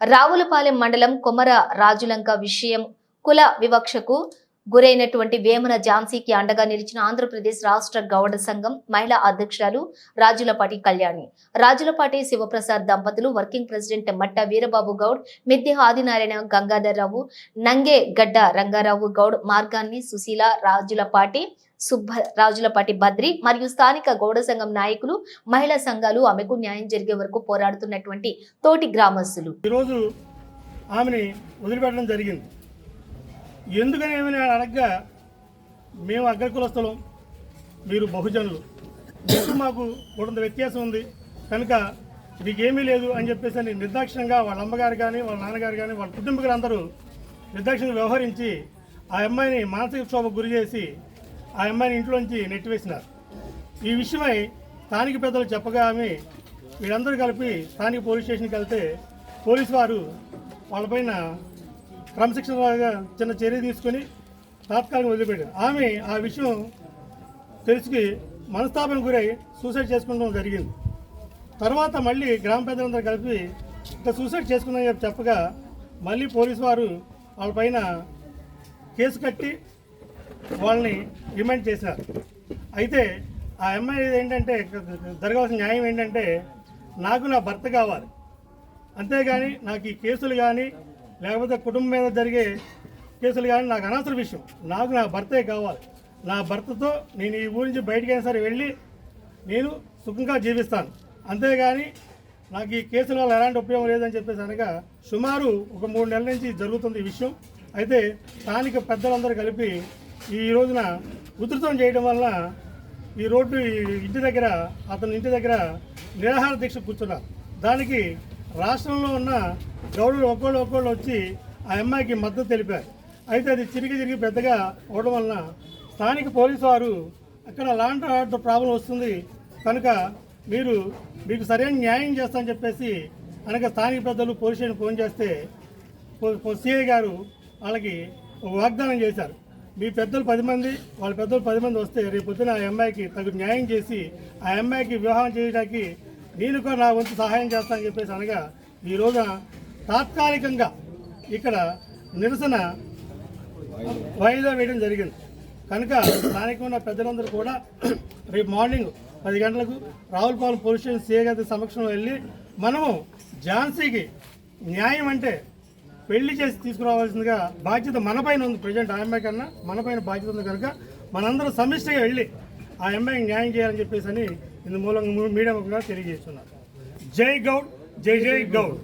రావులపాలెం మండలం కొమర రాజులంక విషయం కుల వివక్షకు గురైనటువంటి వేమన ఝాన్సీకి అండగా నిలిచిన ఆంధ్రప్రదేశ్ రాష్ట్ర గౌడ సంఘం మహిళా అధ్యక్షురాలు రాజులపాటి కళ్యాణి, రాజులపాటి శివప్రసాద్ దంపతులు, వర్కింగ్ ప్రెసిడెంట్ మట్ట వీరబాబు గౌడ్, మిద్దె ఆదినారాయణ గంగాధర్రావు, నంగే గడ్డ రంగారావు గౌడ్ మార్గాన్ని సుశీల, రాజులపాటి బద్రి మరియు స్థానిక గౌడ సంఘం నాయకులు, మహిళా సంఘాలు ఆమెకు న్యాయం జరిగే వరకు పోరాడుతున్నటువంటి తోటి గ్రామస్తులు ఈరోజు ఆమెని వదిలిపెట్టడం జరిగింది. ఎందుకని ఏమని అడగగా, మేము అగ్రకులస్థలం, మీరు బహుజనులు, మీకు మాకు కొంత వ్యత్యాసం ఉంది కనుక మీకేమీ లేదు అని చెప్పేసి నిర్దాక్షిణ్యంగా వాళ్ళ అమ్మగారు కానీ వాళ్ళ నాన్నగారు కానీ వాళ్ళ కుటుంబీకులందరూ నిర్దాక్షిణ్యంగా వ్యవహరించి ఆ అమ్మాయిని మానసిక క్షోభకు గురి చేసి ఆ అమ్మాయిని ఇంట్లోంచి నెట్టివేసినారు. ఈ విషయమై స్థానిక పెద్దలు చెప్పగా ఆమె వీళ్ళందరూ కలిపి స్థానిక పోలీస్ స్టేషన్కి వెళ్తే పోలీసు వారు వాళ్ళపైన క్రమశిక్షణగా చిన్న చర్య తీసుకొని తాత్కాలికంగా వదిలిపెట్టారు. ఆమె ఆ విషయం తెలిసి మనస్తాపానికి గురై సూసైడ్ చేసుకోవడం జరిగింది. తర్వాత మళ్ళీ గ్రామ పెద్దలందరూ కలిపి ఇంకా సూసైడ్ చేసుకుందని చెప్పగా మళ్ళీ పోలీసు వారు వాళ్ళపైన కేసు కట్టి వాళ్ళని రిమాండ్ చేసినారు. అయితే ఆ అమ్మాయి ఏంటంటే జరగాల్సిన న్యాయం ఏంటంటే, నాకు నా భర్త కావాలి, అంతేగాని నాకు ఈ కేసులు కానీ లేకపోతే కుటుంబం మీద జరిగే కేసులు కానీ నాకు అనవసర విషయం. నాకు నా భర్తే కావాలి. నా భర్తతో నేను ఈ ఊరి నుంచి బయటకైనా సరే వెళ్ళి నేను సుఖంగా జీవిస్తాను, అంతేగాని నాకు ఈ కేసుల వల్ల ఎలాంటి ఉపయోగం లేదని చెప్పేసి అనగా సుమారు ఒక 3 నెలల నుంచి జరుగుతుంది ఈ విషయం. అయితే స్థానిక పెద్దలందరూ కలిపి ఈ రోజున ఉధృతం చేయడం వలన ఈ రోడ్డు ఇంటి దగ్గర అతని ఇంటి దగ్గర నిరాహార దీక్ష కూర్చున్నారు. దానికి రాష్ట్రంలో ఉన్న గౌడులు ఒక్కోళ్ళు వచ్చి ఆ అమ్మాయికి మద్దతు తెలిపారు. అయితే అది చిరిగి పెద్దగా అవడం వలన స్థానిక పోలీసు వారు అక్కడ లాండ్ ఆర్డర్ ప్రాబ్లం వస్తుంది కనుక మీకు సరైన న్యాయం చేస్తామని చెప్పేసి అనగా స్థానిక పెద్దలు పోలీస్ స్టేషన్ ఫోన్ చేస్తే సిఐ గారు వాళ్ళకి ఒక వాగ్దానం చేశారు. మీ పెద్దలు 10 మంది, వాళ్ళ పెద్దలు 10 మంది వస్తే రేపు పొద్దున ఆ అమ్మాయికి తగు న్యాయం చేసి ఆ అమ్మాయికి వివాహం చేయడానికి నేను కూడా నా వంతు సహాయం చేస్తానని చెప్పేసి అనగా ఈ రోజున తాత్కాలికంగా ఇక్కడ నిరసన వాయిదా వేయడం జరిగింది. కనుక స్థానికంగా ఉన్న పెద్దలందరూ కూడా రేపు మార్నింగ్ 10 గంటలకు రావులపాలెం పోలీస్ స్టేషన్ సిఐ గారి సమక్షంలో వెళ్ళి మనము ఝాన్సీకి న్యాయం అంటే పెళ్లి చేసి తీసుకురావాల్సిందిగా బాధ్యత మనపైన ఉంది. ప్రజెంట్ ఆ అమ్మాయి కన్నా మనపైన బాధ్యత ఉంది కనుక మనందరూ సమిష్టిగా వెళ్ళి ఆ అమ్మాయికి న్యాయం చేయాలని చెప్పేసి ఇందు మూలంగా మీడియా ముఖంగా తెలియజేస్తున్నారు. జై గౌడ్, జై జై గౌడ్.